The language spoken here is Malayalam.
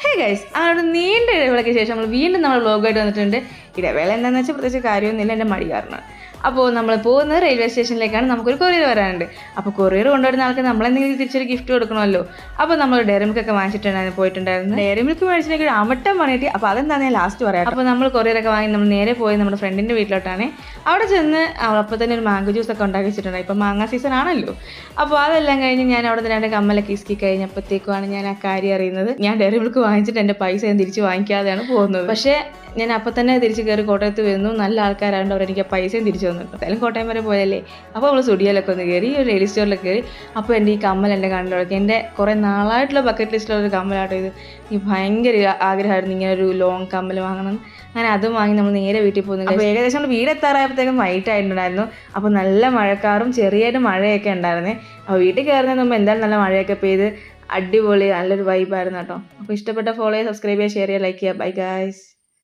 ഹേ ഗൈസ്, അവിടെ നീണ്ട ഇടവേളയ്ക്ക് ശേഷം നമ്മൾ വീണ്ടും നമ്മൾ വ്ലോഗായിട്ട് വന്നിട്ടുണ്ട്. ഇടവേള എന്താണെന്ന് വെച്ചാൽ പ്രത്യേകിച്ച് കാര്യമൊന്നുമില്ല, എൻ്റെ മടി കാരണം. അപ്പോൾ നമ്മൾ പോകുന്നത് റെയിൽവേ സ്റ്റേഷനിലേക്കാണ്. നമുക്കൊരു കൊറിയർ വരാനുണ്ട്. അപ്പോൾ കൊറിയർ കൊണ്ടുവരുന്ന ആൾക്ക് നമ്മളെന്തെങ്കിലും തിരിച്ചൊരു ഗിഫ്റ്റ് കൊടുക്കണമല്ലോ. അപ്പോൾ നമ്മൾ ഡയറി മിൽക്കൊക്കെ പോയിട്ടുണ്ടായിരുന്നു. ഡയറി മിൽക്ക് മേടിച്ചിട്ടുണ്ടെങ്കിൽ അമട്ടം പണിയിട്ട്. അപ്പോൾ അതെന്താണെന്ന് ഞാൻ ലാസ്റ്റ് പറയാം. അപ്പോൾ നമ്മൾ കൊറിയറൊക്കെ വാങ്ങി നമ്മൾ നേരെ പോയി നമ്മുടെ ഫ്രണ്ടിൻ്റെ വീട്ടിലോട്ടാണ്. അവിടെ ചെന്ന് അപ്പോൾ തന്നെ ഒരു മാംഗോ ജ്യൂസൊക്കെ ഉണ്ടാക്കി വെച്ചിട്ടുണ്ട്. ഇപ്പം മാങ്ങ സീസൺ ആണല്ലോ. അപ്പോൾ അതെല്ലാം കഴിഞ്ഞ് ഞാൻ അവിടെ നിന്ന് 2 കമ്മലൊക്കെ ഇസ്കി കഴിഞ്ഞപ്പോഴത്തേക്കുമാണ് ഞാൻ ആ കാര്യം അറിയുന്നത്. ഞാൻ ഡയറി മിൽക്ക് വാങ്ങിച്ചിട്ട് എൻ്റെ പൈസ ഞാൻ തിരിച്ച് വാങ്ങിക്കാതെയാണ് പോകുന്നത്. പക്ഷേ ഞാൻ അപ്പം തന്നെ തിരിച്ച് കയറി കോട്ടയത്ത് വരുന്നു. നല്ല ആൾക്കാരായതുകൊണ്ട് അവർ എനിക്ക് പൈസയും തിരിച്ചു തന്നിട്ടുണ്ട്. എന്തായാലും കോട്ടയം വരെ പോയല്ലേ. അപ്പോൾ നമ്മൾ സ്റ്റുഡിയോയിലൊക്കെ ഒന്ന് കയറി, ഒരു റെയിൽവേ സ്റ്റോറിലൊക്കെ കയറി. അപ്പോൾ എൻ്റെ ഈ കമ്മൽ എൻ്റെ കണ്ണിലൊക്കെ എൻ്റെ കുറേ നാളായിട്ടുള്ള ബക്കറ്റ് ലിസ്റ്റിലൊരു കമ്മലാട്ടോ ഇത്. എനിക്ക് ഭയങ്കര ആഗ്രഹമായിരുന്നു ഇങ്ങനെ ഒരു ലോങ് കമ്മൽ വാങ്ങണം. അങ്ങനെ അതും വാങ്ങി നമ്മൾ നേരെ വീട്ടിൽ പോകുന്നത്. അപ്പോൾ ഏകദേശം നമ്മൾ വീടെത്താറായപ്പോഴത്തേക്കും വൈറ്റ് ആയിട്ടുണ്ടായിരുന്നു. അപ്പോൾ നല്ല മഴക്കാറും ചെറിയൊരു മഴയൊക്കെ ഉണ്ടായിരുന്നേ. അപ്പോൾ വീട്ടിൽ കയറുന്നതിന് മുമ്പ് എന്തായാലും നല്ല മഴയൊക്കെ പെയ്ത് അടിപൊളി നല്ലൊരു വൈബായിരുന്നു കേട്ടോ. അപ്പോൾ ഇഷ്ടപ്പെട്ട ഫോളോ ചെയ്യുക, സബ്സ്ക്രൈബ് ചെയ്യുക, ഷെയർ ചെയ്യുക, ലൈക്ക് ചെയ്യുക. Bye guys.